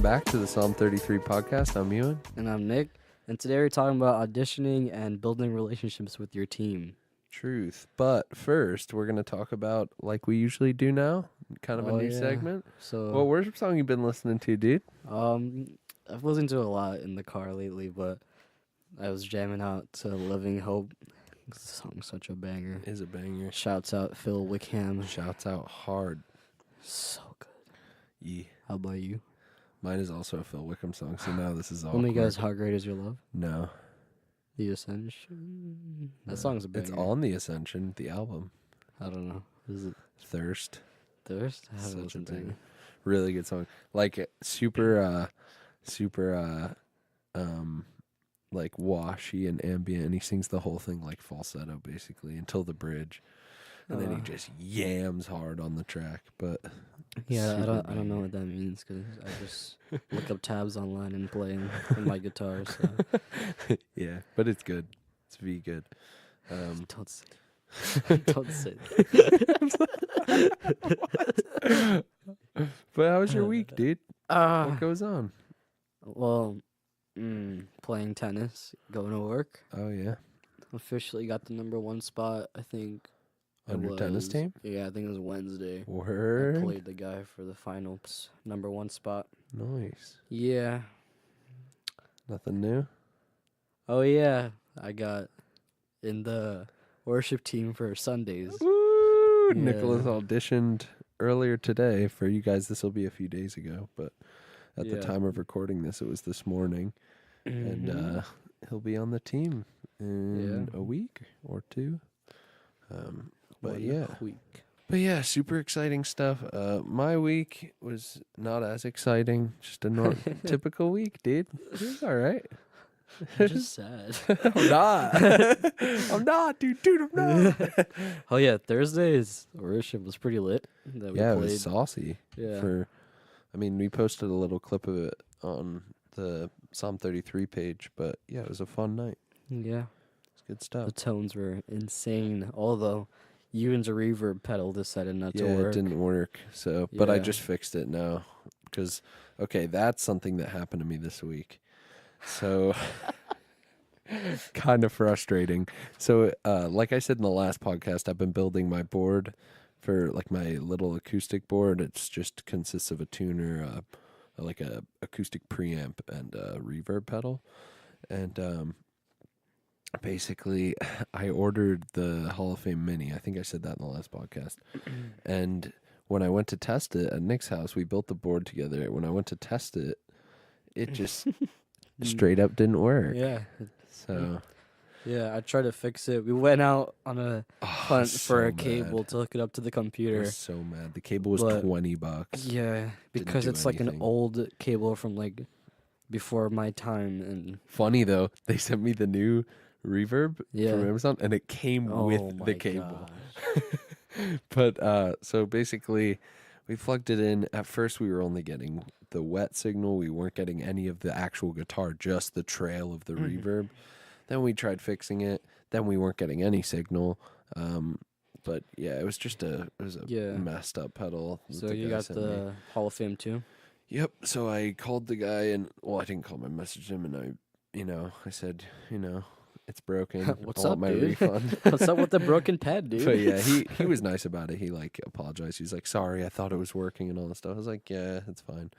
back to the Psalm 33 podcast. I'm Ewan. And I'm Nick. And today we're talking about auditioning and building relationships with your team. Truth. But first, we're going to talk about, like we usually do now, kind of a new segment. So, What worship song you been listening to, dude? I've listened to a lot in the car lately, but I was jamming out to Living Hope. This song's such a banger. Is a banger. Shouts out Phil Wickham. Shouts out hard. So good. Yeah. How about you? Mine is also a Phil Wickham song, so now this is all. Let me guess, How Great Is Your Love? No. The Ascension? That song's a banger. It's on The Ascension, the album. I don't know. Is it Thirst. Thirst? I haven't Such a listened to banger. it. Really good song. Like super like washy and ambient, and he sings the whole thing like falsetto basically until the bridge. And then he just yams hard on the track, but yeah, I don't banger. know what that means because I just look up tabs online and play on my guitar. So yeah, but it's good. It's very good. don't say, don't say that. But how was your week, dude? What goes on? Well, playing tennis, going to work. Oh yeah, Officially got the #1 spot. I think. on your tennis team. Yeah, I think it was Wednesday. I Word. played the guy for the final #1 spot. Nice. Yeah. Nothing new. Oh yeah, I got in the worship team for Sundays. Woo! Yeah. Nicholas auditioned earlier today. For you guys, this will be a few days ago, but at the Yeah. time of recording this, it was this morning, and he'll be on the team in a week or two. But yeah, super exciting stuff. My week was not as exciting, just a typical week, dude. It was all right. I'm just sad. I'm not. I'm not, dude. I'm not. Oh yeah, Thursday's worship was pretty lit. That we Yeah, it played. was saucy. Yeah. We posted a little clip of it on the Psalm 33 page, but yeah, it was a fun night. Yeah. It's good stuff. The tones were insane. Although Ewan's reverb pedal decided not to work. It didn't work. So, but I Yeah. just fixed it now because that's something that happened to me this week. So, kind of frustrating. So, like I said in the last podcast, I've been building my board for like my little acoustic board. It's just consists of a tuner, like a acoustic preamp and a reverb pedal. And basically, I ordered the Hall of Fame Mini. I think I said that in the last podcast. And when I went to test it at Nick's house, we built the board together. When I went to test it, it just straight up didn't work. Yeah. So Yeah, I tried to fix it. We went out on a hunt for a so cable mad. to hook it up to the I computer. was so mad. The cable was But- $20. Yeah, because do it's like an anything. old cable from like before my time, and Funny though, they sent me the new reverb Yeah. from Amazon, and it came with my the cable. gosh. But so basically, we plugged it in. At first, we were only getting the wet signal. We weren't getting any of the actual guitar, just the trail of the reverb. Then we tried fixing it. Then we weren't getting any signal. But yeah, it was just a Yeah. messed up pedal. that So the you guy got sent me. the Hall of Fame too? Yep. So I called the guy, and I didn't call him. I messaged him, and I said, it's broken. What's I want up, my dude? refund. What's up with the broken pad, dude? But yeah, he was nice about it. He like apologized. He's like, sorry, I thought it was working and all that stuff. I was like, yeah, it's fine.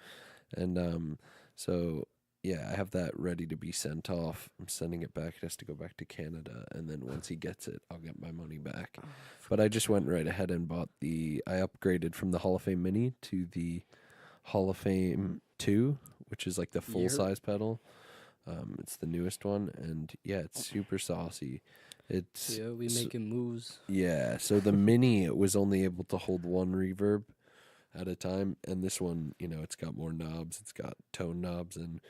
And so yeah, I have that ready to be sent off. I'm sending it back. It has to go back to Canada, and then once he gets it, I'll get my money back. But I just went right ahead and bought I upgraded from the Hall of Fame Mini to the Hall of Fame 2, which is like the full size pedal. It's the newest one, and yeah, it's super saucy. It's Yeah, we making moves. yeah. So the Mini, it was only able to hold one reverb at a time, and this one, it's got more knobs. It's got tone knobs and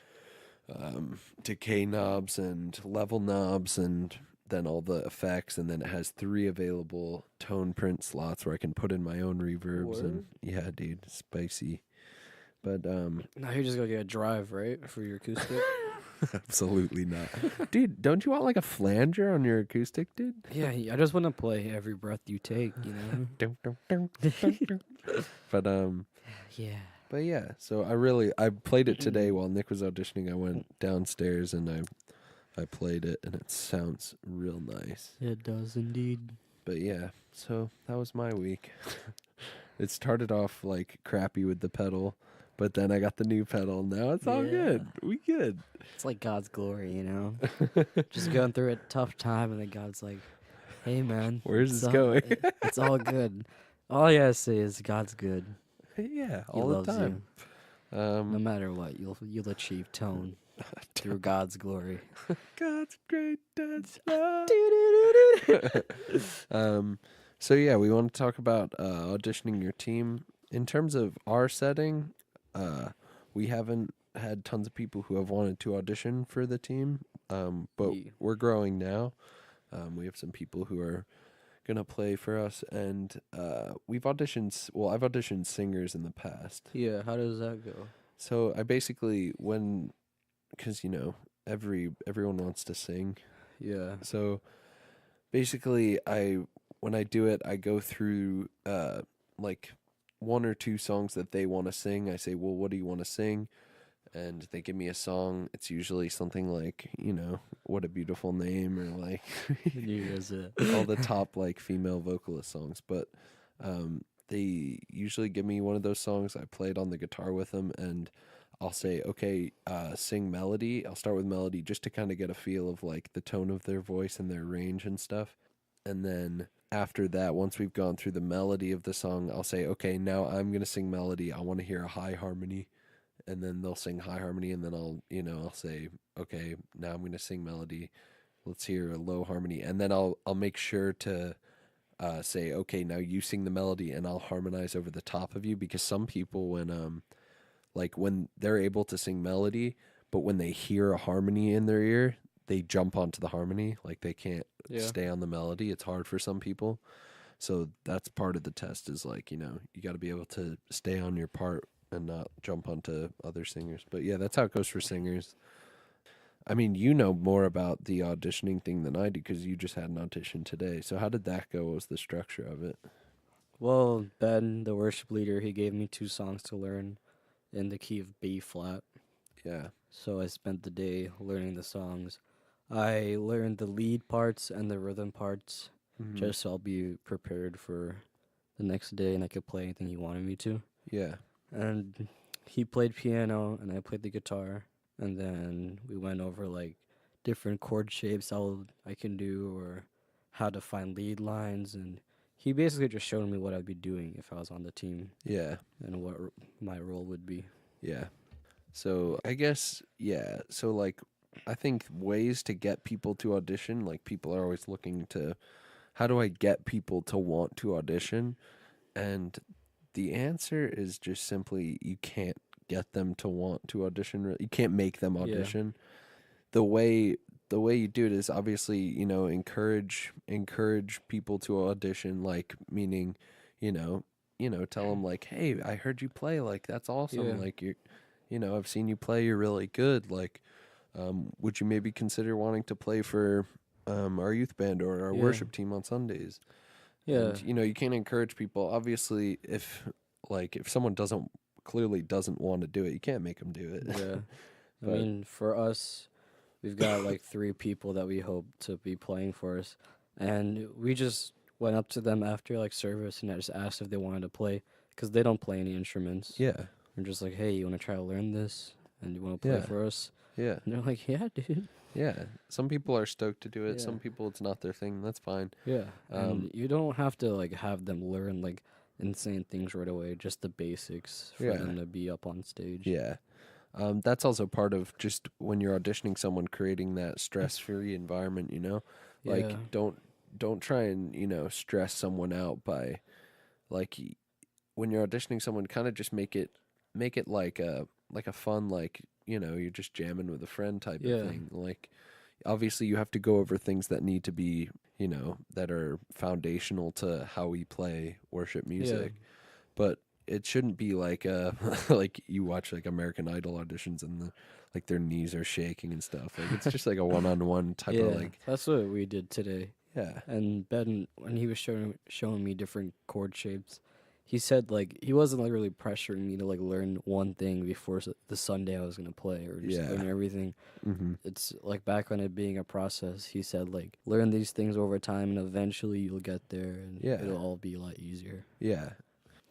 decay knobs and level knobs, and then all the effects, and then it has 3 available tone print slots where I can put in my own reverbs. And Word? yeah, dude, spicy. But Now you're just gonna get a drive, right, for your acoustic? absolutely not. Dude, don't you want like a flanger on your acoustic, dude? Yeah, I just want to play Every Breath You Take, you know? Dun, dun, dun, dun, dun. But Yeah. But yeah, so I played it today while Nick was auditioning. I went downstairs and I played it, and it sounds real nice. It does indeed. But yeah, so that was my week. It started off like crappy with the pedal, but then I got the new pedal. Now it's all Yeah. good. We good. It's like God's glory, you know? Just going through a tough time, and then God's like, hey, man. Where's it's this all- going? It's all good. All I gotta say is God's good. Yeah, He all the loves time. you. No matter what, you'll achieve tone through God's glory. God's great dad's love. So yeah, we want to talk about auditioning your team. In terms of our setting, we haven't had tons of people who have wanted to audition for the team, but Yeah. we're growing now. We have some people who are gonna play for us, and we've auditioned. Well, I've auditioned singers in the past. Yeah, how does that go? So I basically because everyone wants to sing. Yeah. So basically, when I do it, I go through like one or two songs that they want to sing. I say, well, what do you want to sing? And they give me a song. It's usually something like, What a Beautiful Name, or like all the top like female vocalist songs. But they usually give me one of those songs. I play it on the guitar with them, and I'll say, okay, sing melody. I'll start with melody just to kind of get a feel of like the tone of their voice and their range and stuff. And then after that, once we've gone through the melody of the song, I'll say, okay, now I'm going to sing melody. I want to hear a high harmony. And then they'll sing high harmony. And then I'll say, okay, now I'm going to sing melody. Let's hear a low harmony. And then I'll make sure to say, okay, now you sing the melody and I'll harmonize over the top of you. Because some people, when they're able to sing melody, but when they hear a harmony in their ear, they jump onto the harmony. Like they can't stay on the melody. It's hard for some people. So that's part of the test is like, you got to be able to stay on your part and not jump onto other singers. But yeah, that's how it goes for singers. I mean, you know more about the auditioning thing than I do because you just had an audition today. So how did that go? What was the structure of it? Well, Ben, the worship leader, he gave me 2 songs to learn in the key of B flat. Yeah. So I spent the day learning the songs. I learned the lead parts and the rhythm parts, just so I'll be prepared for the next day and I could play anything he wanted me to. Yeah. And he played piano and I played the guitar, and then we went over like different chord shapes I can do, or how to find lead lines, and he basically just showed me what I'd be doing if I was on the team Yeah. and what my role would be. Yeah. So I guess, yeah. So like, I think ways to get people to audition, like people are always looking to, how do I get people to want to audition? And the answer is just simply you can't get them to want to audition. You can't make them audition. The way you do it is obviously, encourage people to audition, like meaning, tell them like, hey, I heard you play, like that's awesome. Yeah. Like I've seen you play, you're really good. Like, would you maybe consider wanting to play for our youth band or our Yeah. worship team on Sundays? Yeah. And you can't encourage people. Obviously, if someone clearly doesn't want to do it, you can't make them do it. Yeah. I But- mean, for us, we've got like 3 people that we hope to be playing for us. And we just went up to them after like service and I just asked if they wanted to play because they don't play any instruments. Yeah, We're just like, hey, you want to try to learn this? And you want to play Yeah. for us? yeah, And they're like, yeah, dude. yeah. Some people are stoked to do it. Yeah. Some people it's not their thing. That's fine. Yeah. And you don't have to like have them learn like insane things right away, just the basics for Yeah. them to be up on stage. Yeah. That's also part of just when you're auditioning someone, creating that stress-free environment. Like Yeah. don't try and stress someone out by like when you're auditioning someone, kind of just make it like a fun, like you're just jamming with a friend type Yeah. of thing. Like obviously you have to go over things that need to be that are foundational to how we play worship music, but it shouldn't be like like you watch like American Idol auditions and like their knees are shaking and stuff. Like it's just like a one-on-one type Yeah. of like That's what we did today. yeah. And Ben, when he was showing me different chord shapes, he said like he wasn't like really pressuring me to like learn one thing before the Sunday I was gonna play or just Yeah. learn everything. Mm-hmm. It's like back on it being a process. He said like learn these things over time and eventually you'll get there and Yeah. it'll all be a lot easier. Yeah.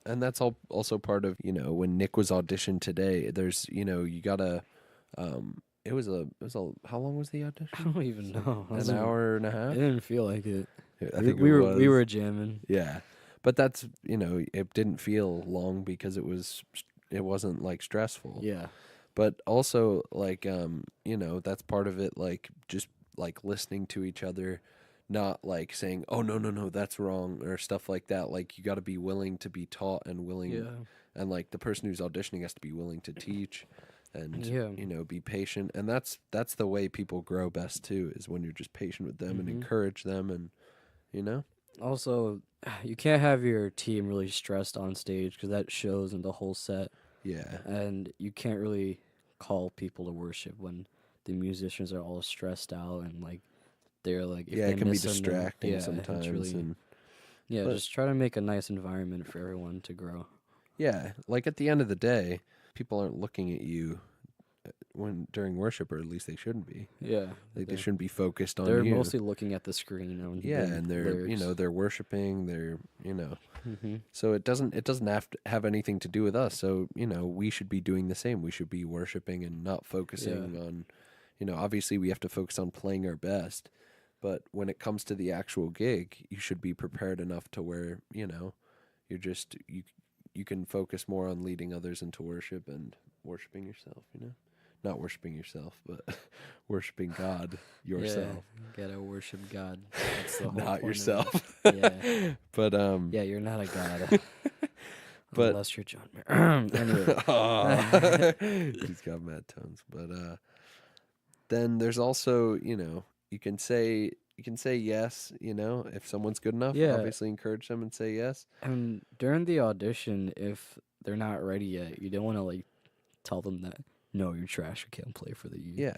And that's all also part of, when Nick was auditioned today, there's, you gotta, it was a, how long was the I audition? don't even It's like know. an hour and a It half? didn't feel like it. I We, think it we were we was. were jamming. Yeah. But that's, it didn't feel long because it wasn't like stressful. Yeah. But also like that's part of it, like just like listening to each other, not like saying, "Oh, no, no, no, that's wrong," or stuff like that. Like you got to be willing to be taught and willing, Yeah. and like the person who's auditioning has to be willing to teach and Yeah. be patient. And that's the way people grow best too, is when you're just patient with them and Mhm. encourage them. And you know Also, you can't have your team really stressed on stage because that shows in the whole set, yeah, and you can't really call people to worship when the musicians are all stressed out and like they're like if yeah, they it can be miss a note, distracting yeah, it's sometimes. really And yeah. but Just try to make a nice environment for everyone to grow. yeah, like at the end of the day, people aren't looking at you when during worship, or at least they shouldn't be. Yeah, Like they shouldn't be focused on they're you. mostly looking at the screen on Yeah, the and they're lyrics. they're worshiping. They're. Hmm. So it doesn't have anything to do with us. So we should be doing the same. We should be worshiping and not Yeah, focusing on. Obviously we have to focus on playing our best, but when it comes to the actual gig, you should be prepared enough to where you're just you can focus more on leading others into worship and worshiping yourself. Not worshiping yourself, but worshiping God yeah. yourself, Gotta worship God. That's the whole not point of it. yourself. Yeah. But Yeah, you're not a god but unless you're John Mayer. Anyway. Aw. He's got mad tones. But then there's also, you can say yes, if someone's good enough, Yeah, obviously encourage them and say yes. and during the audition, if they're not ready yet, you don't want to like tell them that no, you're trash. You can't play for the U. Yeah.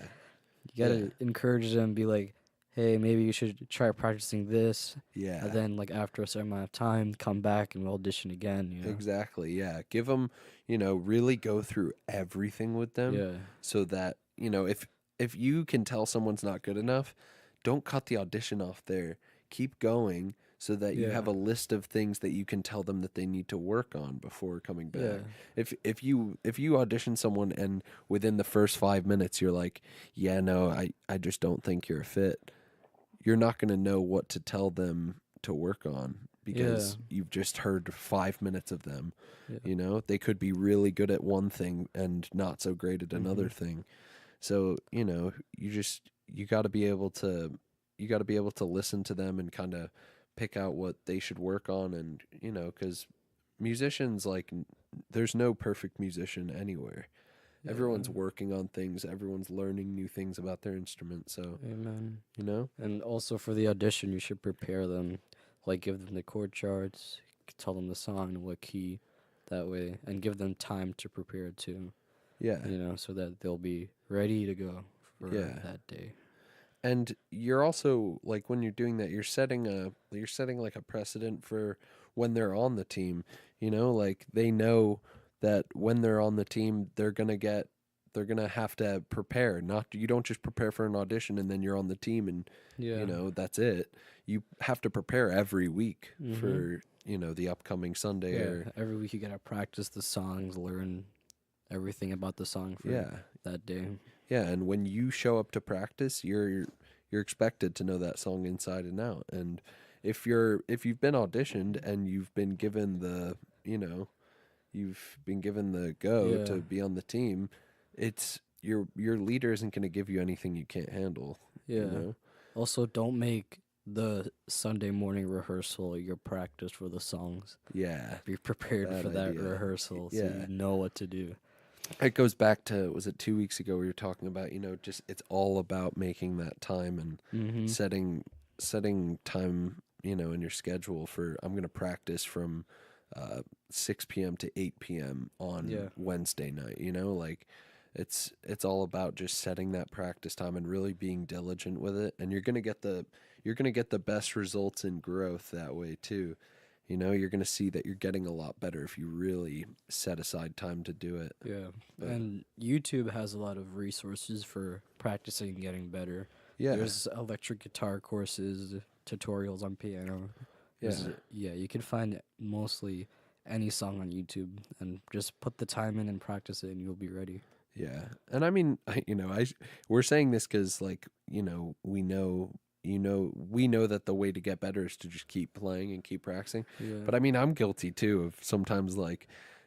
You Yeah. gotta encourage them. Be like, hey, maybe you should try practicing this, and Yeah. then like after a certain amount of time, come back and we'll audition again. You know. Exactly. Yeah. Give them, really go through everything with them, Yeah. so that, if you can tell someone's not good enough, don't cut the audition off there. Keep going so that you have Yeah. a list of things that you can tell them that they need to work on before coming Yeah. back. If you audition someone and within the first 5 minutes you're like, "Yeah, no, I just don't think you're a fit." You're not going to know what to tell them to work on Yeah. because you've just heard 5 minutes of them. Yeah. They could be really good at one thing and not so great at another Mhm. thing. So, you got to be able to listen to them and kind of pick out what they should work on. And cuz musicians, like, there's no perfect musician anywhere. Yeah. Everyone's working on things, everyone's learning new things about their instrument. So, Amen. you know? And also for the audition, you should prepare them, like give them the chord charts, tell them the song and what key, that way, and give them time to prepare too. Yeah. So that they'll be ready to go for Yeah. that day. And you're also, like, when you're doing that, you're setting like a precedent for when they're on the team. Like they know that when they're on the team, they're gonna have to prepare. Not You don't just prepare for an audition and then you're on the team and Yeah. that's it. You have to prepare every week Mhm. for the upcoming Sunday. Yeah. Or Every week you gotta practice the songs, learn everything about the song for yeah, that day. yeah. And when you show up to practice, you're expected to know that song inside and out. And if you've been auditioned and you've been given the go Yeah. to be on the team, it's your leader isn't going to give you anything you can't handle. You Yeah. know? Also, don't make the Sunday morning rehearsal your practice for the songs. Yeah, Be prepared bad for that idea. rehearsal so Yeah, you know what to do. it goes back to, was it 2 weeks ago we were talking about, just it's all about making that time and Mm-hmm. setting time, in your schedule for, I'm going to practice from 6 p.m. to 8 p.m. on Yeah. Wednesday night. Like it's all about just setting that practice time and really being diligent with it. And you're gonna get the best results in growth that way too. You know, you're going to see that you're getting a lot better if you really set aside time to do it. Yeah. But And YouTube has a lot of resources for practicing and getting better. yeah, There's electric guitar courses, tutorials on piano. yeah, Yeah, you can find mostly any song on YouTube and just put the time in and practice it and you'll be ready. yeah. And I mean, we're saying this because, like, we know that the way to get better is to just keep playing and keep practicing. Yeah. But I mean, I'm guilty too of sometimes, like,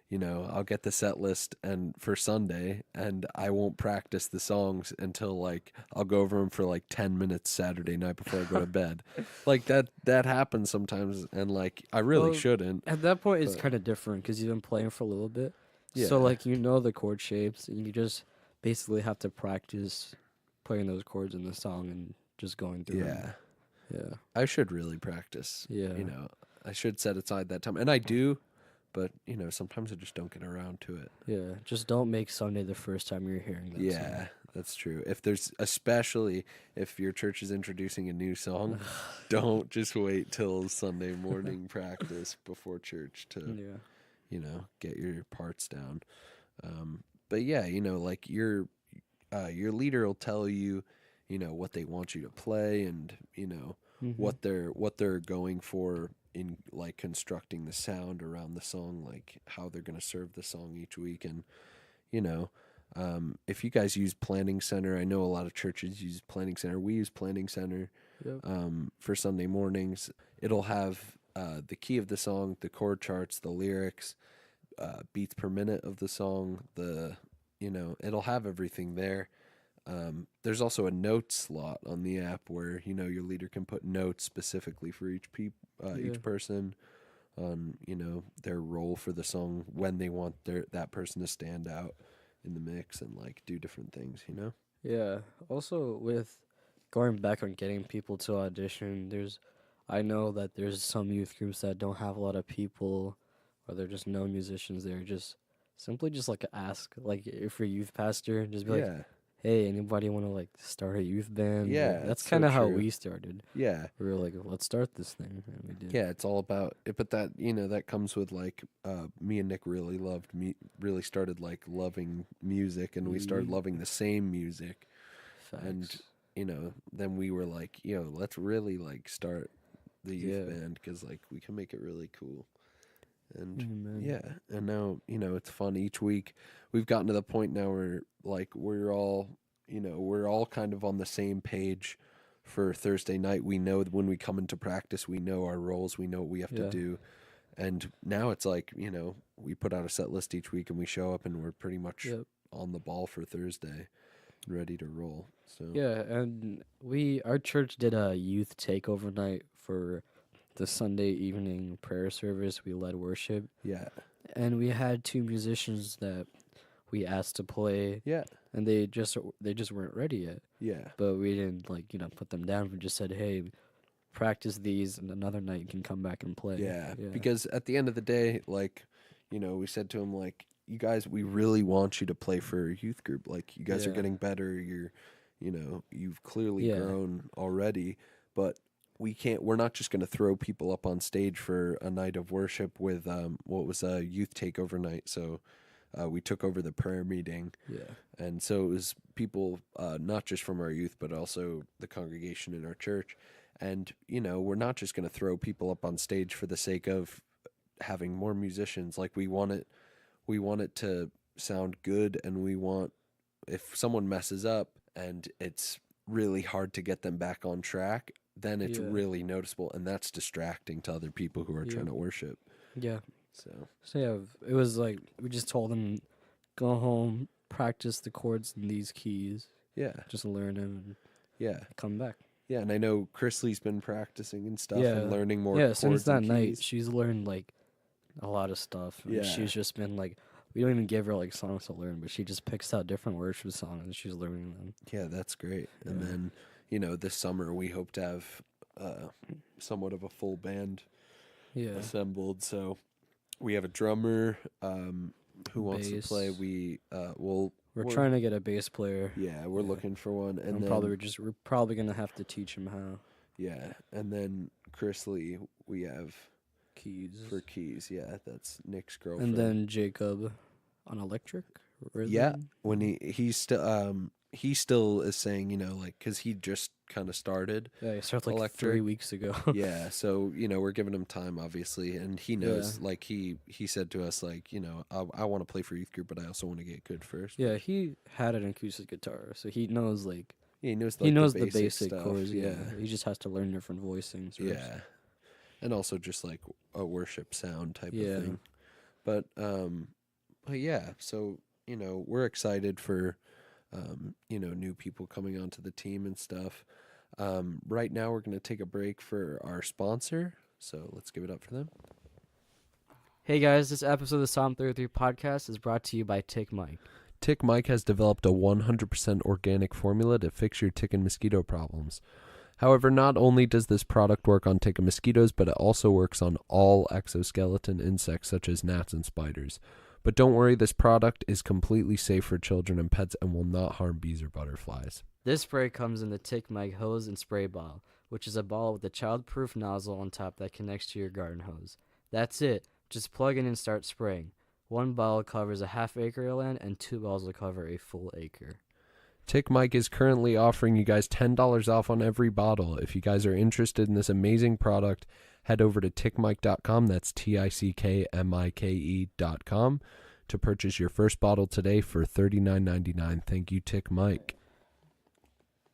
I'll get the set list and for Sunday, and I won't practice the songs until like I'll go over them for like 10 minutes Saturday night before I go to bed. Like that happens sometimes, and like I really Well, shouldn't. at that point, it's But kind of different because you've been playing for a little bit. So, yeah, like, you know the chord shapes, and you just basically have to practice playing those chords in the song and just going through them. yeah, Yeah. I should really practice. Yeah. I should set aside that time, and I do. But sometimes I just don't get around to it. Yeah. Just don't make Sunday the first time you're hearing that Yeah, that's true. Especially if your church is introducing a new song, song. don't just wait till Sunday morning practice before church to, Yeah. get your parts down. But yeah, like your leader will tell you, what they want you to play and, Mm-hmm. what they're going for in like constructing the sound around the song, like how they're going to serve the song each week. And you know if you guys use Planning Center, I know a lot of churches use Planning Center. We use Planning Center Yep. for Sunday mornings. It'll have the key of the song, the chord charts, the lyrics, beats per minute of the song, it'll have everything there. There's also a notes slot on the app where your leader can put notes specifically for Yeah. each person on their role for the song, when they want that person to stand out in the mix and like do different things. Yeah. Also, with going back on getting people to audition, I know that there's some youth groups that don't have a lot of people, or they're just no musicians there. Just simply just like ask, like if you're youth pastor, just be like, Yeah, hey, anybody want to like start a youth band? Like yeah, that's it's so kind of how true. we started. Yeah, We were like, let's start this thing, and we did. yeah, it's all about it. But that comes with like me and Nick really started like loving music, and we started Mm, loving the same music. And facts. then we were like, let's really like start the youth Yeah. band, because like we can make it really cool. And Man. yeah, and now it's fun each week. We've gotten to the point now where like we're all kind of on the same page for Thursday night. We know when we come into practice, we know our roles, we know what we have to Yeah. do. And now it's like, we put out a set list each week and we show up and we're pretty much Yep. on the ball for Thursday, ready to roll. So Yeah, and our church did a youth takeover night for the Sunday evening prayer service. We led worship, yeah. and we had two musicians that we asked to play, Yeah. and they just weren't ready yet. Yeah. But we didn't like put them down. We just said, hey, practice these, and another night you can come back and play. Yeah, Yeah. because at the end of the day, like, we said to him, like, you guys, we really want you to play for a youth group. Like, you guys are Yeah. getting better. You've clearly Yeah. grown already, but we're not just going to throw people up on stage for a night of worship with what was a youth takeover night. So we took over the prayer meeting. Yeah. And so it was people, not just from our youth, but also the congregation in our church. And, we're not just going to throw people up on stage for the sake of having more musicians. Like we want it to sound good. And if someone messes up and it's really hard to get them back on track, then it's Yeah. really noticeable. And that's distracting to other people who are Yeah. trying to worship. Yeah. So, So yeah, it was like we just told them, go home, practice the chords in these keys, yeah. just learn them, and Yeah. come back. Yeah. And I know Chrisley's been practicing and stuff Yeah. and learning more Yeah, chords since that and night, keys. she's learned like a lot of stuff. And Yeah. she's just been like, we don't even give her like songs to learn, but she just picks out different words for the song and she's learning them. Yeah, that's great. And Yeah. then, this summer we hope to have somewhat of a full band Yeah. assembled. So we have a drummer who wants to play. Bass. We're We're trying to get a bass player. yeah, we're Yeah. looking for one. And And then we're probably gonna have to teach him how. yeah, and then Chris Lee, we have keys. for keys. Yeah, that's Nick's And girlfriend. then Jacob on electric Yeah, rhythm. when he still is saying, you know, like, because he just kind of started Yeah, he started like electric. 3 weeks ago. Yeah, so you know we're giving him time, obviously, and he Yeah. knows. Like he said to us, like, you know, I want to play for youth group, but I also want to get good first. Yeah, he had an acoustic guitar, so he knows like Yeah, he knows he like the knows the basic basic stuff. chords. Yeah, he just has to learn different voicings. Or Yeah, and also just like a worship sound type of yeah, thing. But yeah, so you know we're excited for you know new people coming onto the team and stuff. Right now we're gonna take a break for our sponsor, so let's give it up for them. Hey guys, this episode of the Psalm 33 podcast is brought to you by Tick Mike. Tick Mike has developed a 100% organic formula to fix your tick and mosquito problems. However, not only does this product work on tick and mosquitoes, but it also works on all exoskeleton insects such as gnats and spiders. But don't worry, this product is completely safe for children and pets and will not harm bees or butterflies. This spray comes in the Tick Mike hose and spray bottle, which is a bottle with a child-proof nozzle on top that connects to your garden hose. That's it. Just plug in and start spraying. One bottle covers a half acre of land, and 2 bottles will cover a full acre. Tick Mike is currently offering you guys $10 off on every bottle. If you guys are interested in this amazing product, head over to tickmike.com. That's TICKMIKE.com to purchase your first bottle today for $39.99. Thank you, Tick Mike.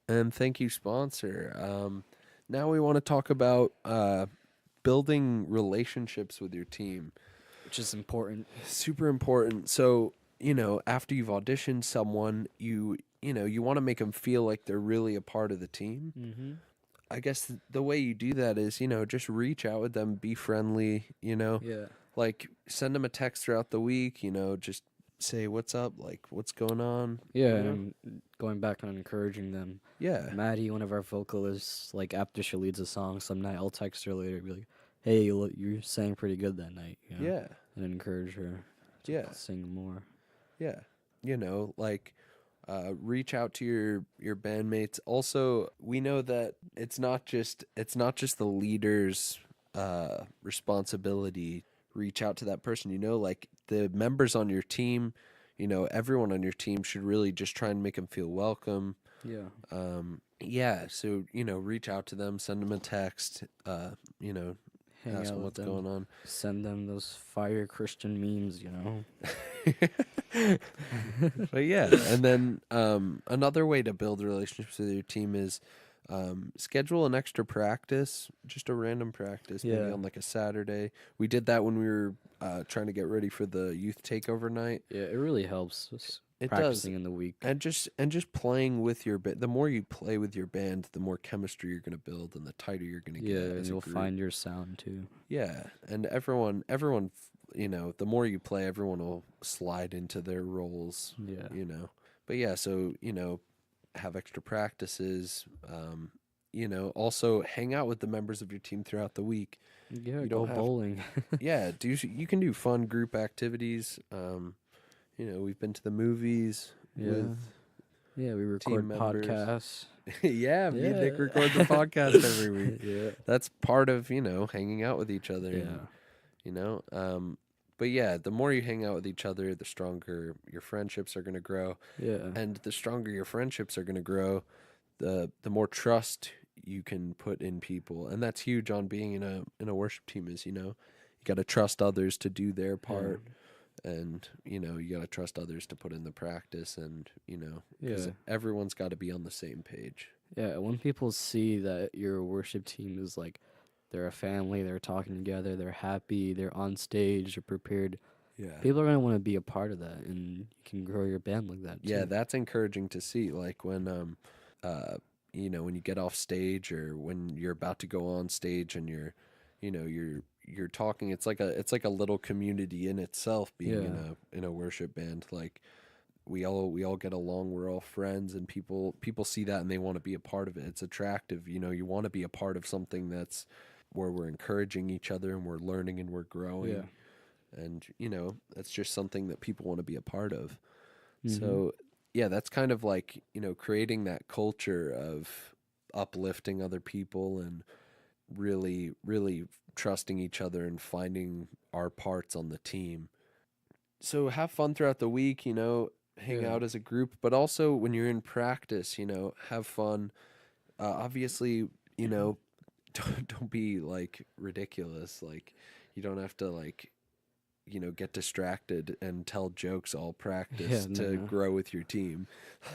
And thank you, sponsor. Now we want to talk about building relationships with your team. Which is important. Super important. So, you know, after you've auditioned someone, you know, you want to make them feel like they're really a part of the team. Mm-hmm. I guess the way you do that is, you know, just reach out with them, be friendly, you know, Yeah. like send them a text throughout the week, you know, just say, what's up? Like, what's going on? Yeah, You know? and going back and encouraging them. Yeah. Maddie, one of our vocalists, like after she leads a song some night, I'll text her later, be like, "Hey, you sang pretty good that night," you know, Yeah. and encourage her to Yeah. sing more. Yeah. You know, like reach out to your bandmates. Also, we know that it's not just the leader's responsibility. Reach out to that person, you know, like the members on your team, you know, everyone on your team should really just try and make them feel welcome. Yeah. Yeah, so, you know, reach out to them, send them a text, you know, Hang ask out them with what's them. going on. Send them those fire Christian memes, you know. But yeah, and then another way to build relationships with your team is schedule an extra practice, just a random practice, maybe Yeah. on like a Saturday. We did that when we were trying to get ready for the youth takeover night. Yeah, it really helps. Just It practicing does, in the week. and just playing with your band. The more you play with your band, the more chemistry you're going to build, and the tighter you're going to Yeah, get and as a you'll group. find your sound too. Yeah, and everyone, you know, the more you play, everyone will slide into their roles. Yeah. You know, but yeah, so you know, have extra practices. You know, also hang out with the members of your team throughout the week. Yeah, You go don't have, bowling. yeah, you can do fun group activities. You know, we've been to the movies Yeah. with Yeah, we team record members. podcasts. Yeah, me and Nick Yeah. record the podcast every week. Yeah. That's part of, you know, hanging out with each other. Yeah. And, you know, but yeah, the more you hang out with each other, the stronger your friendships are going to grow. Yeah. And the stronger your friendships are going to grow, the more trust you can put in people. And that's huge on being in a worship team is, you know, you got to trust others to do their part. And, you know, you got to trust others to put in the practice and, you know, because everyone's got to be on the same page. Yeah, when people see that your worship team is like, they're a family, they're talking together, they're happy, they're on stage, they're prepared. Yeah. People are going to want to be a part of that, and you can grow your band like that, too. Yeah, that's encouraging to see. Like when, you know, when you get off stage or when you're about to go on stage and you're, you know, you're talking. It's like a little community in itself. Being in a worship band, like we all get along. We're all friends, and people see that and they want to be a part of it. It's attractive. You know, you want to be a part of something that's where we're encouraging each other and we're learning and we're growing. Yeah. And, you know, that's just something that people want to be a part of. Mhm. So, yeah, that's kind of like, you know, creating that culture of uplifting other people and really, really trusting each other and finding our parts on the team. So have fun throughout the week, hang Yeah. out as a group, but also when you're in practice, have fun. Obviously, don't be like ridiculous. Like you don't have to like get distracted and tell jokes all Yeah, practice to no. grow with your team.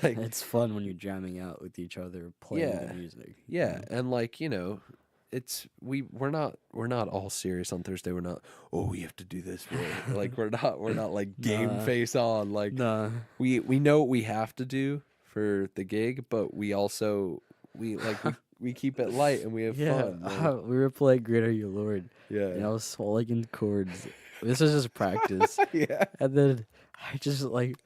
Like, It's fun when you're jamming out with each other, playing the yeah, music. yeah, and like we're not all serious on Thursday. We're not. Oh, we have to do this. Like we're not like game Nah, face on. Like nah. we know what we have to do for the gig, but we also we keep it light and we have Yeah, fun. Like we were playing Greater You Lord, and yeah, I was swallowing in chords. This was just practice, yeah. and then I just like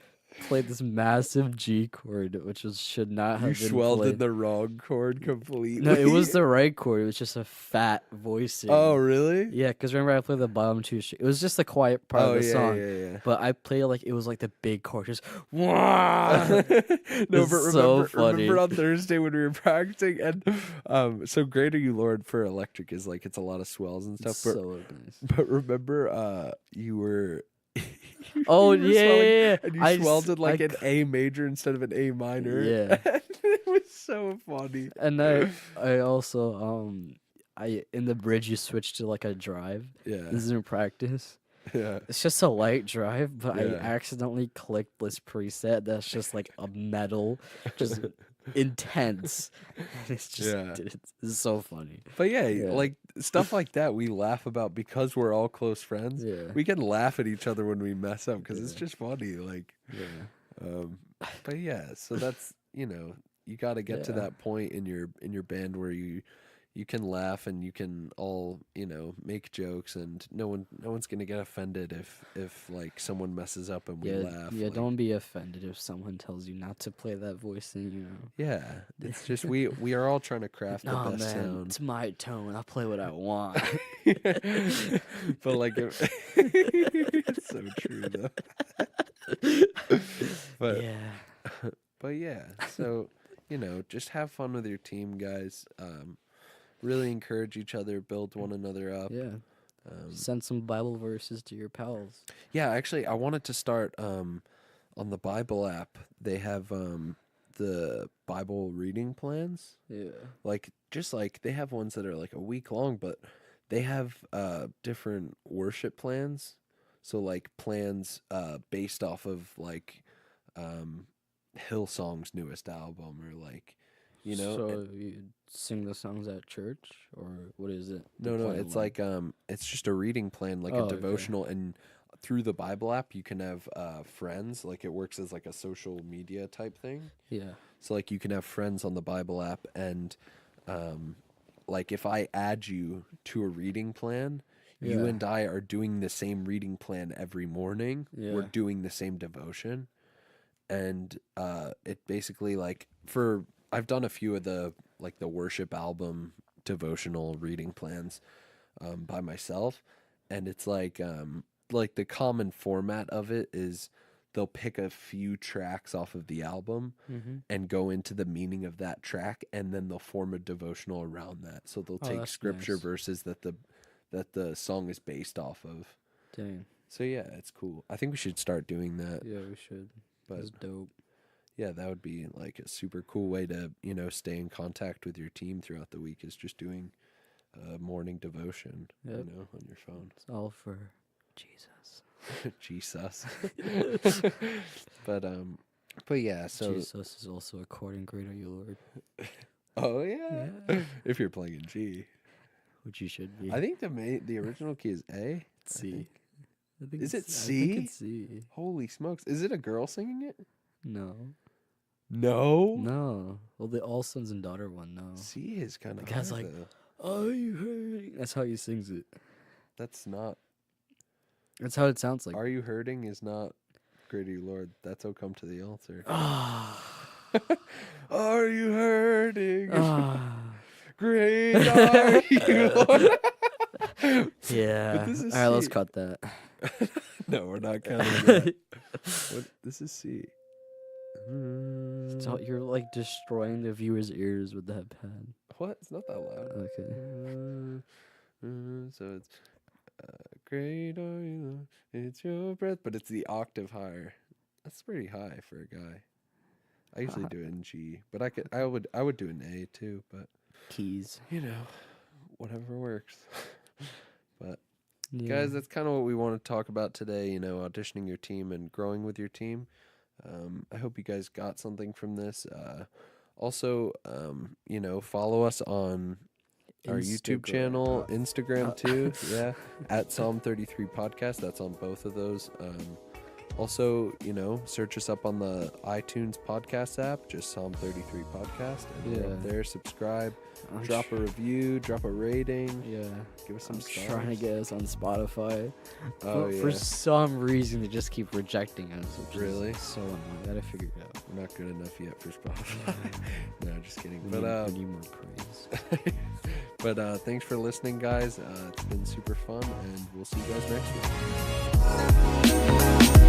played this massive G chord, which should not You have been swelled in played. the wrong chord No, it was completely. the right chord. It was just a fat voicing. Oh, really? Yeah, because remember I played the bottom two. It was just the quiet part of Oh, the yeah, song, yeah, but I played like it was like the big chord. Just yeah. Wah! No, It's but so remember funny. on Thursday when we were practicing and so Greater You Lord for electric is like it's a lot of swells and It's stuff, but so nice. remember you were Oh you were yeah, swelling yeah, yeah. and you swelled in like an c- A major instead of an A minor. yeah. And it was so funny. And I also I in the bridge you switch to like a drive. Yeah. This is in practice. Yeah. It's just a light drive, but I Yeah. accidentally clicked this preset that's just like a metal, just intense. And it's just Yeah. it's so funny. But yeah, Yeah. like stuff like that we laugh about because we're all close friends. Yeah. We can laugh at each other when we mess up because it's Yeah. just funny. Like, Yeah. um, but yeah, so that's you got to get to Yeah. that point in your band where you can laugh and you can all make jokes and no one's gonna get offended if like someone messes up and we Yeah. laugh. Yeah. Like, Don't be offended if someone tells you not to play that voice thing, yeah, it's just we are all trying to craft the No, best man, sound. it's my tone. I'll play what I want. But like it's so true though. but Yeah. but yeah, so just have fun with your team, guys. Really encourage each other, build one another up. Yeah. Um, Send some Bible verses to your pals. yeah, actually, I wanted to start on the Bible app. They have the Bible reading plans. Yeah. Like just like they have ones that are like a week long, but they have different worship plans. So like plans based off of like um Hillsong's newest album or like So you sing the songs at church, or what is it? The no, plan it's like? like it's just a reading plan, like a Oh, okay. devotional, and through the Bible app you can have friends. Like it works as like a social media type thing. Yeah. So like you can have friends on the Bible app, and like if I add you to a reading plan, you Yeah. and I are doing the same reading plan every morning. We're Yeah. doing the same devotion, and it basically like for I've done a few of the like the worship album devotional reading plans by myself, and it's like the common format of it is they'll pick a few tracks off of the album Mm-hmm. and go into the meaning of that track, and then they'll form a devotional around that. So they'll Oh, take that's scripture nice. verses that the song is based off of. Dang. So yeah, it's cool. I think we should start doing that. Yeah, we should. But That's dope. yeah, that would be like a super cool way to, stay in contact with your team throughout the week is just doing a morning devotion, Yep. on your phone. It's all for Jesus. Jesus. But but yeah, so Jesus is also a chord in Greater You Lord. oh yeah. Yeah. If you're playing in G. Which you should be. I think the original key is A. C. I think Is it I think C? it's C. Holy smokes. Is it a girl singing it? No. No. No. Well, the All Sons and Daughter one, no. C is kind The of guy's hard, like, though. "Are you hurting?" That's how he sings it. That's not. That's how it sounds like. Are you hurting is not Greater You Lord. That's Oh Come to the Altar. Ah. Are you hurting? Ah. Great are you, Lord. Yeah. But this is All right, let's C. cut that. No, we're not counting that. What? This is C. So you're like destroying the viewer's ears with that pen. What? It's not that loud. Okay. So it's great are you, Lord, it's your breath, but it's the octave higher. That's pretty high for a guy. I usually do it in G, but I would do an A too, but Keys. whatever works. But Yeah. guys, that's kind of what we want to talk about today, auditioning your team and growing with your team. I hope you guys got something from this. Also, follow us on our YouTube channel, Instagram too. Yeah, at Psalm 33 Podcast. That's on both of those. Also, search us up on the iTunes podcast app, just Psalm 33 Podcast. And we're up there, subscribe, drop a review, drop a rating. Yeah. Give us some stars. Trying to get us on Spotify. Oh, For some reason, they just keep rejecting us. Which Really? Is so annoying. Gotta figure it out. We're not good enough yet for Spotify. No, just kidding. We need more praise. But thanks for listening, guys. It's been super fun, and we'll see you guys next week.